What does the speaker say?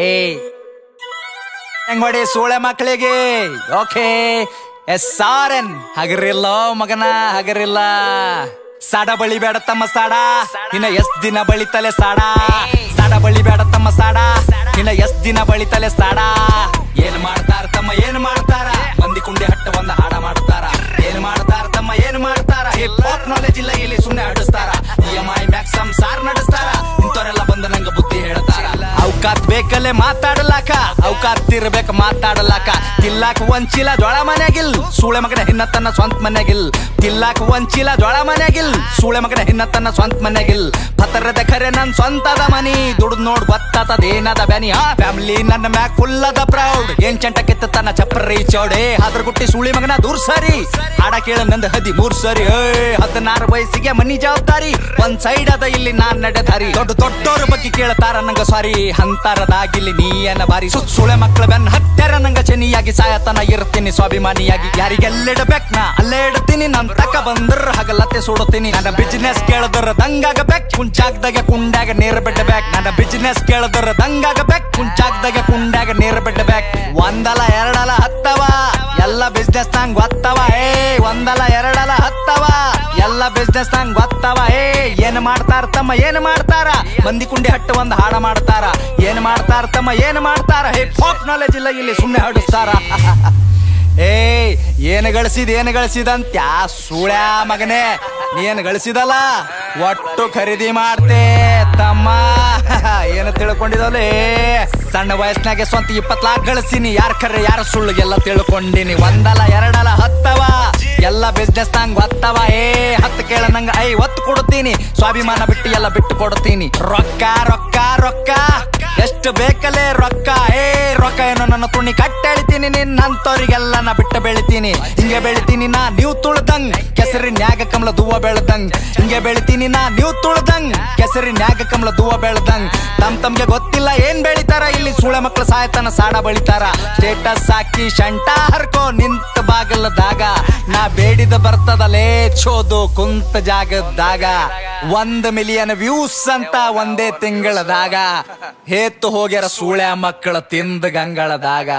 ಏಯ್ ಹೆಂಗೊಡಿ ಸೂಳೆ ಮಕ್ಕಳಿಗೆ ಓಕೆ SRN ಹಗರಿಲ್ಲ ಮಗನ ಹಗರಿಲ್ಲ. ಸಾಡ ಬಳಿ ಬೇಡ ತಮ್ಮ ಸಾಡ, ಇನ್ನ ಎಷ್ಟ್ ದಿನ ಬಳಿತಲೆ ಸಾಡ. ಸಾಡ ಬಳಿ ಬೇಡ ತಮ್ಮ ಸಾಡ, ಇನ್ನ ಎಷ್ಟ್ ದಿನ ಬಳಿತಲೆ ಸಾಡ. ಏನ್ ಮಾಡ್ತಾರ ತಮ್ಮ ಏನ್ ಮಾಡ್ತಾರ, ಮಂದಿ ಕುಂಡಿ ಹಟ್ಟ ಒಂದ ಹಾಡ ಮಾಡ್ತಾರ. ಏನ್ ಮಾಡ್ತಾರ ತಮ್ಮ ಏನ್ ಮಾಡ್ತಾರ, ಹಿಪ್ ಹಾಪ್ ನಾಲೆಜ್ ಇಲ್ಲ ಇಲ್ಲಿ ಸುಮ್ನೆ ಆಡಿಸ್ತಾರ. EMI ಮ್ಯಾಕ್ ಸಂಸಾರ ನಡೆಸ್ತಾರ, ಇಂಥವ್ರೆಲ್ಲ ಬಂದ ನಂಗ ಬುದ್ಧಿ ಹೇಳ್ತಾರ. ಅವಕಾತ್ ಬೇಕಲ್ಲೇ ಮಾತಾಡಲಾಕ, ಅವಕಾತ್ ಇರ್ಬೇಕ ಮಾತಾಡಲಾಕ. ತಿಲ್ಲಾಕ ಒಂಚಿಲ ಜೋಳ ಮನ್ಯಾಗಿಲ್, ಸೂಳೆ ಮಗನ ಹಿನ್ನತನ ಸ್ವಂತ ಮನ್ಯಾಗಿಲ್. ತಿಲ್ಲಾಕ ಒಂಚಿಲ ಜೋಳ ಮನ್ಯಾಗಿಲ್, ಸೂಳೆ ಮಗನ ಹಿನ್ನತನ ಸ್ವಂತ ಮನ್ಯಾಗಿಲ್. ಪತರದ ಖರೆ ನನ್ ಸ್ವಂತದ ಮನಿ, ದುಡ್ದು ನೋಡ್ ಗೊತ್ತಾತದೇನದ ಬ್ಯಾನಿ. ಫ್ಯಾಮಿಲಿ ನನ್ನ ಮ್ಯಾಕ್ ಫುಲ್ ಅದ ಪ್ರೌಡ್, ಏನ್ ಚಂಟ ಕೆತ್ತತನ ಚಪ್ರಿ ಚೌಡೆ. ಅದ್ರ ಗುಟ್ಟಿ ಸೂಳಿ ಮಗನ ದೂರ್ ಸರಿ, ಹಾಡ ಕೇಳ ನಂದ 13 ಸರಿ. 16 ವಯಸ್ಸಿಗೆ ಮನಿ ಜವಾಬ್ದಾರಿ, ಒಂದ್ ಸೈಡ್ ಅದ ಇಲ್ಲಿ ನಾನ್ ನಡೆದಾರಿ. ದೊಡ್ಡವ್ರ ಬಗ್ಗೆ ಕೇಳ್ತಾರ ನಂಗ ಸಾರಿ, ಅಂತರದಾಗಿಲ್ಲಿ ನೀಯನ ಬಾರಿ. ಸುಳೆ ಮಕ್ಕಳ ಬೆನ್ನ ಹತ್ಯಾರ ನಂಗ ಚೆನ್ನಿಯಾಗಿ, ಸಾಯತನ ಇರ್ತೀನಿ ಸ್ವಾಭಿಮಾನಿಯಾಗಿ. ಯಾರಿಗೆಲ್ಲಿಡಬೇಕ್ ನಾ ಅಲ್ಲೇ ಇಡ್ತೀನಿ, ನನ್ ತಕ ಬಂದ್ರ ಹಗಲತ್ತೆ ಸುಡುತ್ತೀನಿ. ನನ್ನ ಬಿಸಿನೆಸ್ ಕೇಳದ್ರ ದಂಗಾಗಬೇಕ್, ಕುಂಚಾಗ್ದಾಗ ಕುಂಡ್ಯಾಗ ನೀರ್ ಬಿಡ್ಬೇಕ್. ನನ್ನ ಬಿಸಿನೆಸ್ ಕೇಳದ್ರ ದಂಗಾಗಬೇಕ್, ಕುಂಚಾಗ್ದಾಗ ಕುಂಡ್ಯಾಗ ನೀರ್ ಬಿಡ್ಬೇಕ್. ಒಂದಲ ಎರಡಲ ಹತ್ತವ ಎಲ್ಲ ಬಿಸ್ನೆಸ್ ನಂಗ್ ಗೊತ್ತವ. ಒಂದಲ ಎರಡಲ ಹತ್ತವ ಎಲ್ಲ ಬಿಸ್ನೆಸ್ ನಂಗ್ ಗೊತ್ತವ. ಏನ್ ಮಾಡ್ತಾರ ತಮ್ಮ ಏನ್ ಮಾಡ್ತಾರ, ಮಂದಿ ಕುಂಡಿ ಹಟ್ಟ ಒಂದ್ ಹಾಡ ಮಾಡ್ತಾರ. ಏನ್ ಮಾಡ್ತಾರ ತಮ್ಮ ಏನ್ ಮಾಡ್ತಾರ, ಹಿಪ್ ಹಾಪ್ ನಾಲೆಜ್ ಇಲ್ಲ ಇಲ್ಲಿ ಸುಮ್ನೆ ಹಾಡಿಸ್ತಾರ. ಏನು ಗಳಿಸಿದಂತ್ಯ ಸೂಳ್ಯಾ ಮಗನೇ, ನೀನ್ ಗಳಿಸಿದಲ್ಲ ಒಟ್ಟು ಖರೀದಿ ಮಾಡ್ತೆ ತಮ್ಮ. ಏನು ತಿಳ್ಕೊಂಡಿದಲೇ, ಸಣ್ಣ ವಯಸ್ಸಿನಾಗೆ ಸ್ವಂತ 20 ಲಾಖ ಗಳಿಸಿನಿ. ಯಾರ ಖರೆ ಯಾರ ಸುಳ್ಳಿಗೆಲ್ಲ ತಿಳ್ಕೊಂಡಿನಿ. ಒಂದಲ ಎರಡಲ ಹತ್ತವ ಎಲ್ಲ ಬಿಸ್ನೆಸ್ ನಂಗ್ ಗೊತ್ತವ. ಹತ್ತು ಕೇಳ ನಂಗ 50 ಕೊಡ್ತೀನಿ, ಸ್ವಾಭಿಮಾನ ಬಿಟ್ಟು ಎಲ್ಲ ಬಿಟ್ಟು ಕೊಡ್ತೀನಿ. ರೊಕ್ಕ ರೊಕ್ಕ ರೊಕ್ಕ ಎಷ್ಟು ಬೇಕಲೇ ರೊಕ್ಕ. ರೊಕ್ಕ ಏನೋ ನನ್ನ ತುಣಿ ಕಟ್ಟೆಳಿತೀನಿ, ನಿನ್ನಂತವ್ರಿಗೆಲ್ಲ ನಾ ಬಿಟ್ಟು ಬೆಳಿತೀನಿ. ಹಿಂಗೆ ಬೆಳಿತೀನಿ ನಾ ನೀವು ತುಳ್ದಂಗ್, ಕೆಸರಿನ್ಯಾಗ ಕಮಲ ದೂವ ಬೆಳ್ದಂಗ್. ಹಿಂಗೆ ಬೆಳಿತೀನಿ ನಾ ನೀವು ತುಳ್ದಂಗ್, ಕೆಸರಿನ್ಯಾಗ ಕಮಲ ದೂವ ಬೆಳ್ದಂಗ್. ತಮ್ಗೆ ಗೊತ್ತಿಲ್ಲ ಏನ್ ಬೆಳಿತಾರ, ಇಲ್ಲಿ ಸೂಳೆ ಮಕ್ಳು ಸಾಯತನ ಸಾಡ ಬಳಿತಾರ. ಸ್ಟೇಟಸ್ ಹಾಕಿ ಶಂಟ ಹರ್ಕೋ ನಿಂತ ಬಾಗಲದಾಗ, ನಾ ಬೇಡಿದ ಬರ್ತದಲೇ ಚೋದು ಕುಂತ ಜಾಗದಾಗ. 1 ಮಿಲಿಯನ್ ವ್ಯೂಸ್ ಅಂತ ಒಂದೇ ತಿಂಗಳದಾಗ, ಹೇತ್ತು ಹೋಗ್ಯಾರ ಸೂಳೆ ಮಕ್ಕಳ ತಿಂದ ಗಂಗಳದಾಗ.